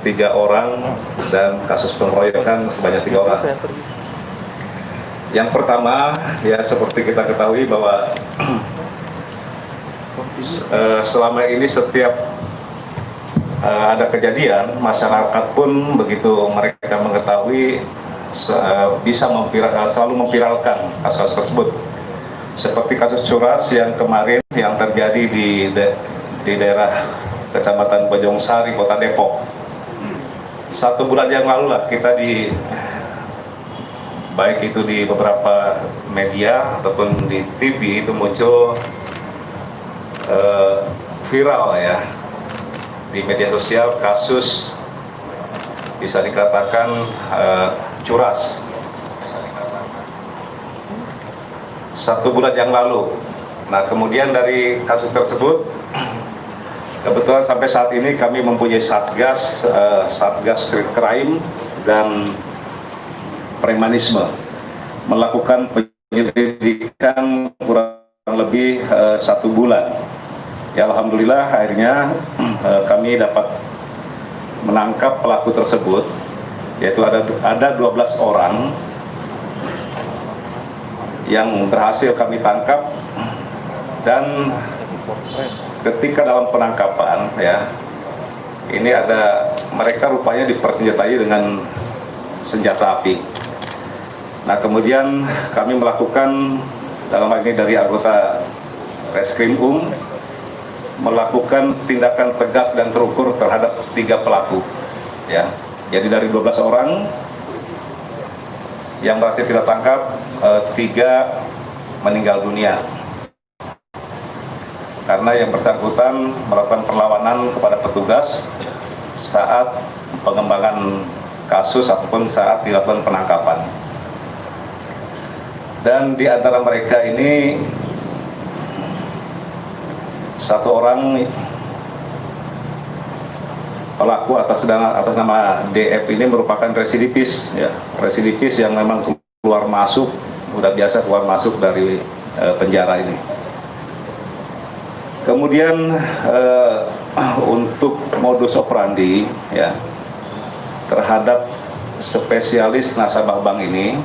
3 orang dan kasus pengeroyokan sebanyak 3 orang. Yang pertama, ya seperti kita ketahui bahwa selama ini setiap ada kejadian, masyarakat pun begitu mereka mengetahui bisa selalu memviralkan kasus tersebut. Seperti kasus curas yang kemarin yang terjadi di daerah Kecamatan Bojongsari, Kota Depok. 1 bulan yang lalu lah kita baik itu di beberapa media ataupun di TV itu muncul viral ya di media sosial kasus bisa dikatakan curas 1 bulan yang lalu. Nah kemudian dari kasus tersebut kebetulan sampai saat ini kami mempunyai satgas street crime dan premanisme melakukan penyelidikan kurang lebih 1 bulan. Ya alhamdulillah akhirnya kami dapat menangkap pelaku tersebut, yaitu ada 12 orang yang berhasil kami tangkap, dan ketika dalam penangkapan ya ini mereka rupanya dipersenjatai dengan senjata api. Nah kemudian kami melakukan dalam hal ini dari anggota Reskrim melakukan tindakan tegas dan terukur terhadap 3 pelaku ya. Jadi dari 12 orang yang berhasil kita tangkap, 3 meninggal dunia karena yang bersangkutan melakukan perlawanan kepada petugas saat pengembangan kasus ataupun saat dilakukan penangkapan. Dan di antara mereka ini 1 orang pelaku atas nama DF ini merupakan residivis ya, residivis yang memang keluar masuk, udah biasa keluar masuk dari penjara ini. Kemudian untuk modus operandi ya terhadap spesialis nasabah bank ini,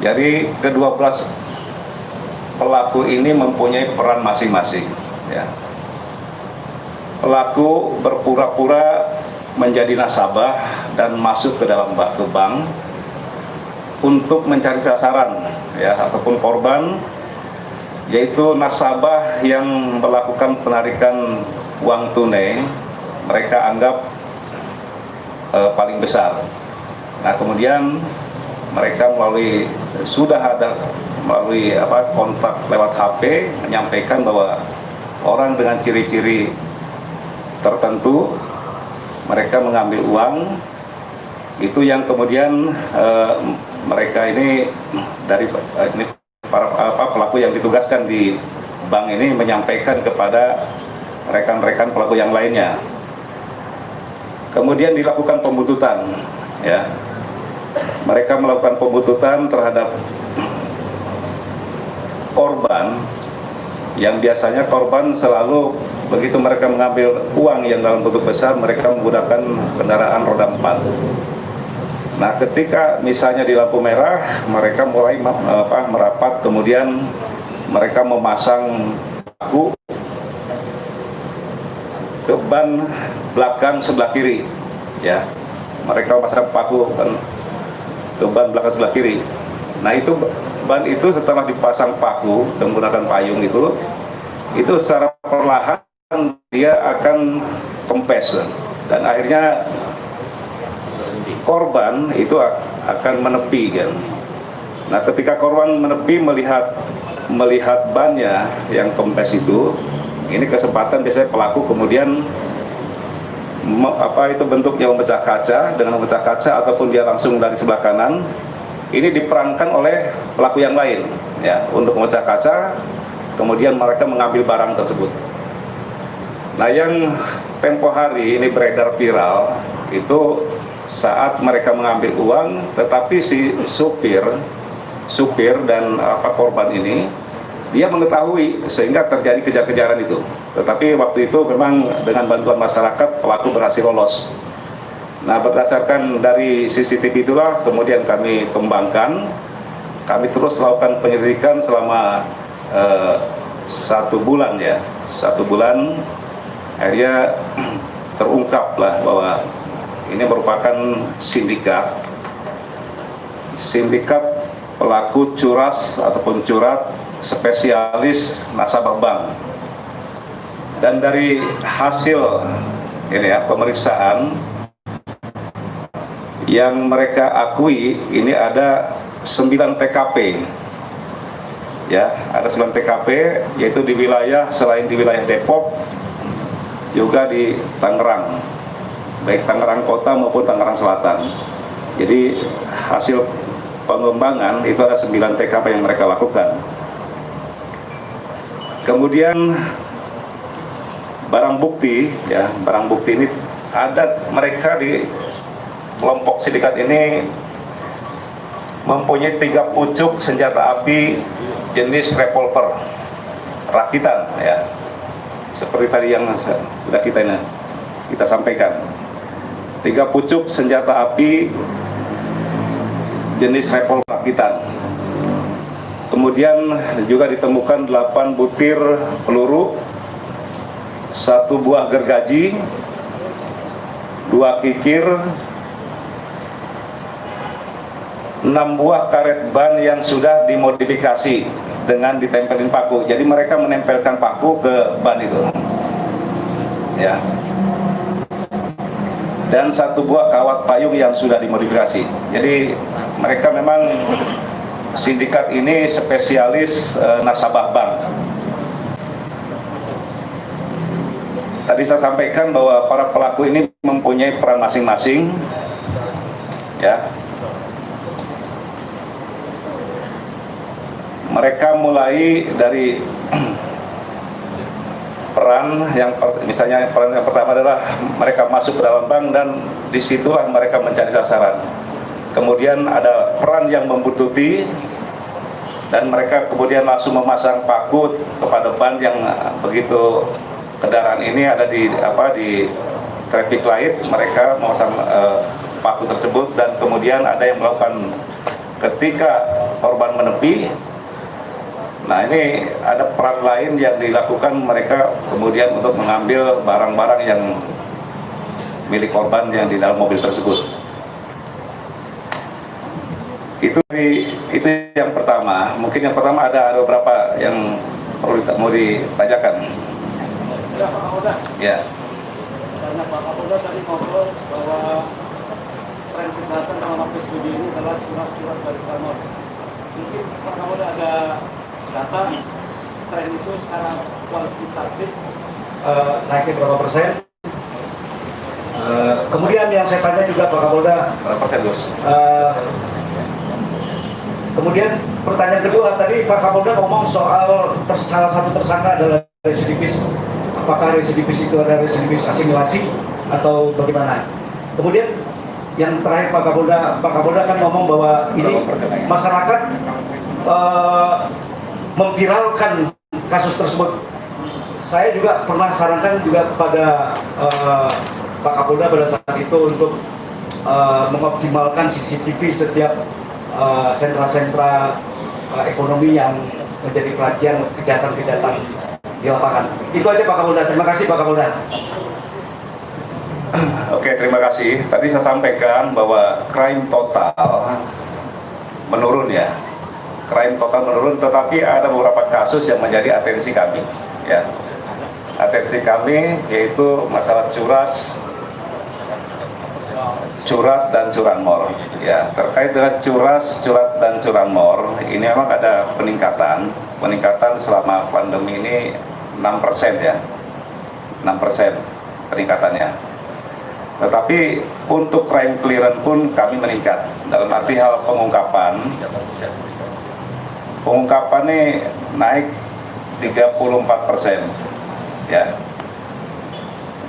jadi ke-12 pelaku ini mempunyai peran masing-masing ya. Pelaku berpura-pura menjadi nasabah dan masuk ke dalam bank untuk mencari sasaran ya ataupun korban, yaitu nasabah yang melakukan penarikan uang tunai mereka anggap paling besar. Nah kemudian mereka melalui kontak lewat HP menyampaikan bahwa orang dengan ciri-ciri tertentu mereka mengambil uang itu, yang kemudian mereka ini dari para pelaku yang ditugaskan di bank ini menyampaikan kepada rekan-rekan pelaku yang lainnya. Kemudian dilakukan pembuntutan ya. Mereka melakukan pembuntutan terhadap korban, yang biasanya korban selalu begitu mereka mengambil uang yang dalam bentuk besar, mereka menggunakan kendaraan roda 4. Nah ketika misalnya di lampu merah, mereka mulai merapat, kemudian mereka memasang paku ke ban belakang sebelah kiri ya. Mereka memasang paku ke ban belakang sebelah kiri. Nah itu ban itu setelah dipasang paku dan menggunakan payung itu secara perlahan dia akan kempes, dan akhirnya korban itu akan menepi kan. Nah ketika korban menepi melihat bannya yang kempes itu, ini kesempatan biasanya pelaku kemudian itu bentuknya memecah kaca, dengan memecah kaca ataupun dia langsung dari sebelah kanan ini diperankan oleh pelaku yang lain ya untuk memecah kaca, kemudian mereka mengambil barang tersebut. Nah yang tempo hari ini beredar viral itu saat mereka mengambil uang, tetapi si supir dan korban ini dia mengetahui sehingga terjadi kejar-kejaran itu. Tetapi waktu itu memang dengan bantuan masyarakat pelaku berhasil lolos. Nah, berdasarkan dari CCTV itulah kemudian kami kembangkan, kami terus lakukan penyelidikan selama 1 bulan ya, 1 bulan, akhirnya terungkaplah bahwa ini merupakan sindikat pelaku curas ataupun curat spesialis nasabah bank. Dan dari hasil ini ya pemeriksaan yang mereka akui ini ada 9 TKP. Ya, ada 9 TKP yaitu di wilayah selain di wilayah Depok juga di Tangerang. Baik Tangerang Kota maupun Tangerang Selatan. Jadi hasil pengembangan itu ada 9 TKP yang mereka lakukan. Kemudian barang bukti ya, barang bukti ini ada mereka di kelompok sindikat ini mempunyai 3 pucuk senjata api jenis revolver rakitan ya. Seperti tadi yang sudah kita sampaikan. 3 pucuk senjata api jenis revolver rakitan. Kemudian juga ditemukan 8 butir peluru, 1 buah gergaji, 2 kikir, 6 buah karet ban yang sudah dimodifikasi dengan ditempelin paku. Jadi mereka menempelkan paku ke ban itu. Ya. Dan 1 buah kawat payung yang sudah dimodifikasi. Jadi mereka memang sindikat ini spesialis nasabah bank. Tadi saya sampaikan bahwa para pelaku ini mempunyai peran masing-masing, ya. Mereka mulai dari peran yang misalnya peran yang pertama adalah mereka masuk ke dalam bank dan disitulah mereka mencari sasaran. Kemudian ada peran yang membuntuti dan mereka kemudian langsung memasang paku kepada ban yang begitu kendaraan ini ada di traffic light, mereka memasang paku tersebut dan kemudian ada yang melakukan ketika korban menepi. Nah, ini ada peran lain yang dilakukan mereka kemudian untuk mengambil barang-barang yang milik korban yang di dalam mobil tersebut. Itu yang pertama. Mungkin yang pertama ada beberapa yang mau ditanyakan. Ya, Pak Kapolda. Ya. Karena Pak Kapolda tadi ngobrol bahwa tren kejahatan selama PSBB ini adalah curhat-curhat dari kantor. Mungkin Pak Kapolda ada data tren itu secara kualitatif naiknya berapa persen? Kemudian yang saya tanya juga Pak Kapolda, Berapa persen, Bos? Kemudian pertanyaan kedua tadi Pak Kapolda ngomong soal salah satu tersangka adalah residivis. Apakah residivis itu ada residivis asimilasi atau bagaimana? Kemudian yang terakhir Pak Kapolda kan ngomong bahwa ini masyarakat memviralkan kasus tersebut. Saya juga pernah sarankan juga kepada Pak Kapolda pada saat itu untuk mengoptimalkan CCTV setiap sentra-sentra ekonomi yang menjadi perhatian kejahatan-kejahatan di lapangan. Itu aja Pak Kapolda. Terima kasih Pak Kapolda. Oke, terima kasih. Tadi saya sampaikan bahwa crime total menurun ya. Crime total menurun, tetapi ada beberapa kasus yang menjadi atensi kami. Ya, atensi kami yaitu masalah curat dan curanmor. Ya, terkait dengan curat dan curanmor, ini memang ada peningkatan selama pandemi ini 6% ya, 6% peningkatannya. Tetapi untuk crime clearance pun kami meningkat. Dalam arti hal pengungkapan ini naik 34%, ya.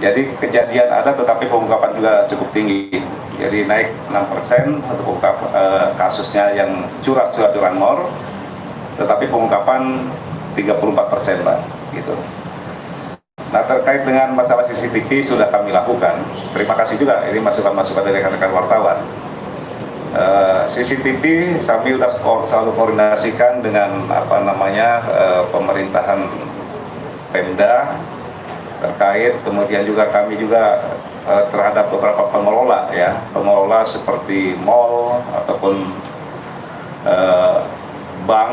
Jadi kejadian ada, tetapi pengungkapan juga cukup tinggi. Jadi naik 6% untuk kasusnya yang curanmor, tetapi pengungkapan 34%, Pak. Gitu. Nah, terkait dengan masalah CCTV sudah kami lakukan. Terima kasih juga ini masukan-masukan dari rekan-rekan wartawan. CCTV kami sudah selalu koordinasikan dengan pemerintahan Pemda terkait, kemudian juga kami juga terhadap beberapa pengelola seperti mall ataupun bank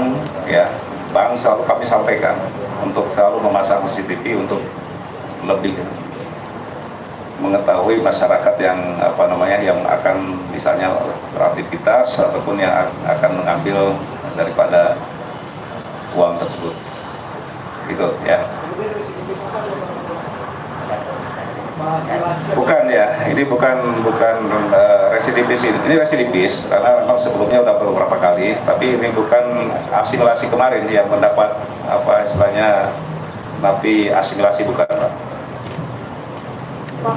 bank selalu kami sampaikan untuk selalu memasang CCTV untuk lebih mengetahui masyarakat yang yang akan misalnya beraktivitas ataupun yang akan mengambil daripada uang tersebut. Itu ya. Bukan ya, ini bukan residivis, ini residivis karena memang sebelumnya udah beberapa kali, tapi ini bukan asimilasi kemarin yang mendapat tapi asimilasi bukan, Pak. Pak,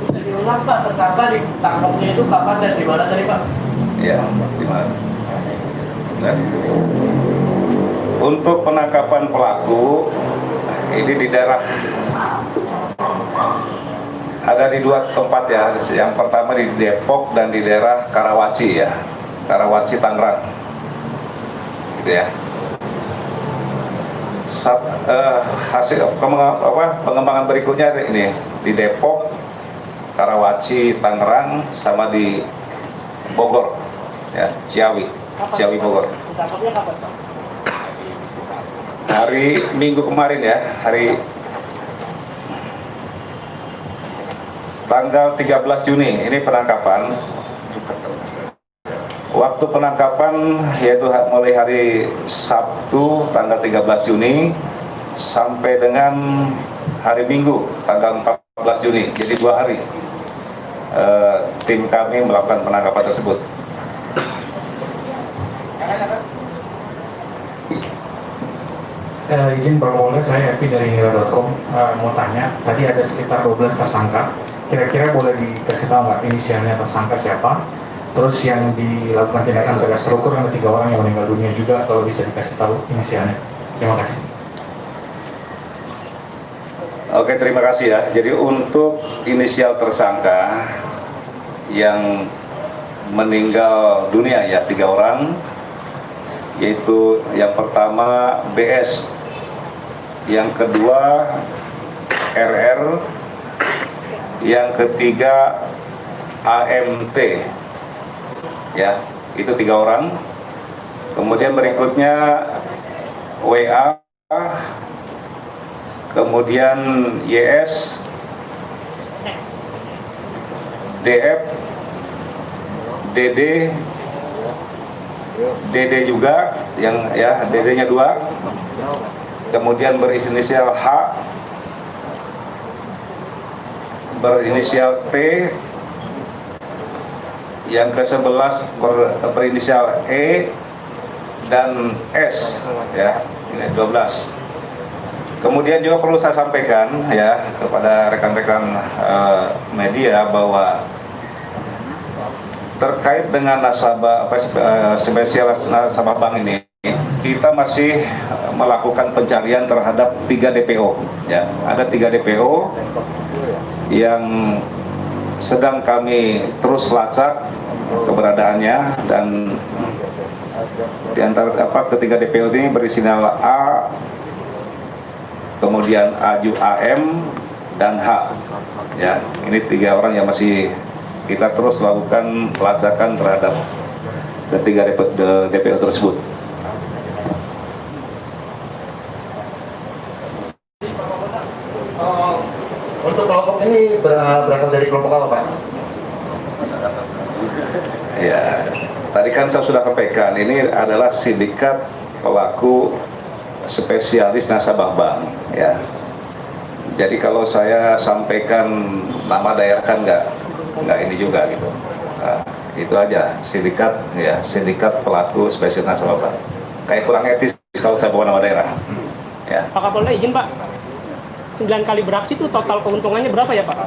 bisa diulang Pak, tersangka ditangkapnya itu kapan dan di mana tadi Pak? Ya, di mana? Untuk penangkapan pelaku ini di daerah ada di dua tempat ya. Yang pertama di Depok dan di daerah Karawaci ya, Karawaci Tangerang, gitu ya. Hasil pengembangan berikutnya ini di Depok, Karawaci, Tangerang, sama di Bogor, ya, Ciawi Bogor. Ditangkapnya kapan Pak? Hari Minggu kemarin ya, hari tanggal 13 Juni ini penangkapan. Waktu penangkapan yaitu mulai hari Sabtu tanggal 13 Juni sampai dengan hari Minggu tanggal 14 Juni. Jadi 2 hari tim kami melakukan penangkapan tersebut. Izin Pak Kapolda, saya Epi dari Hira.com. Mau tanya, tadi ada sekitar 12 tersangka. Kira-kira boleh dikasih tahu nggak inisialnya tersangka siapa? Terus yang dilakukan tindakan tegas terukur ada 3 orang yang meninggal dunia juga, kalau bisa dikasih tahu inisialnya. Terima kasih. Oke, terima kasih ya. Jadi untuk inisial tersangka yang meninggal dunia ya 3 orang, yaitu yang pertama BS, yang kedua RR, yang ketiga AMT, ya, itu 3 orang. Kemudian berikutnya WA, kemudian YS, DF, DD juga, yang ya DD-nya 2, kemudian berinisial H, berinisial T, yang ke-11 berinisial E dan S, ya, ini 12. Kemudian juga perlu saya sampaikan ya kepada rekan-rekan media bahwa terkait dengan nasabah spesial nasabah bank ini, kita masih melakukan pencarian terhadap 3 DPO ya. Ada 3 DPO yang sedang kami terus lacak keberadaannya, dan di antara ketiga DPO ini berinisial A, kemudian Aju AM dan H ya. Ini 3 orang yang masih kita terus lakukan pelacakan terhadap ketiga DPO tersebut. Untuk kelompok ini berasal dari kelompok apa, Pak? Ya, tadi kan saya sudah sampaikan, ini adalah sindikat pelaku spesialis nasabah bank ya. Jadi kalau saya sampaikan nama daerah kan nggak ini juga gitu. Nah, itu aja sindikat ya, sindikat pelaku spesialis nasabah bank. Kayak kurang etis kalau saya bawa nama daerah. Ya. Pak Kapolda izin Pak, 9 kali beraksi itu total keuntungannya berapa ya Pak?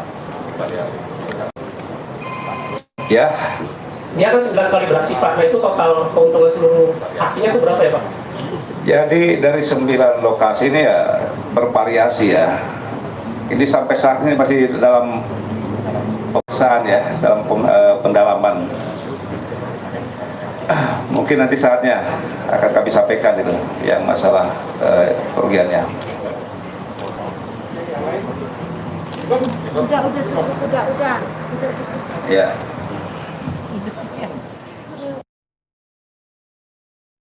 Ya. Dia kan 9 kali beraksi Pak, nah itu total keuntungan seluruh aksinya itu berapa ya Pak? Jadi dari 9 lokasi ini ya bervariasi ya. Ini sampai saat ini masih dalam pemeriksaan ya, dalam pendalaman. Mungkin nanti saatnya akan kami sampaikan itu yang masalah kerugiannya. Udah. Ya.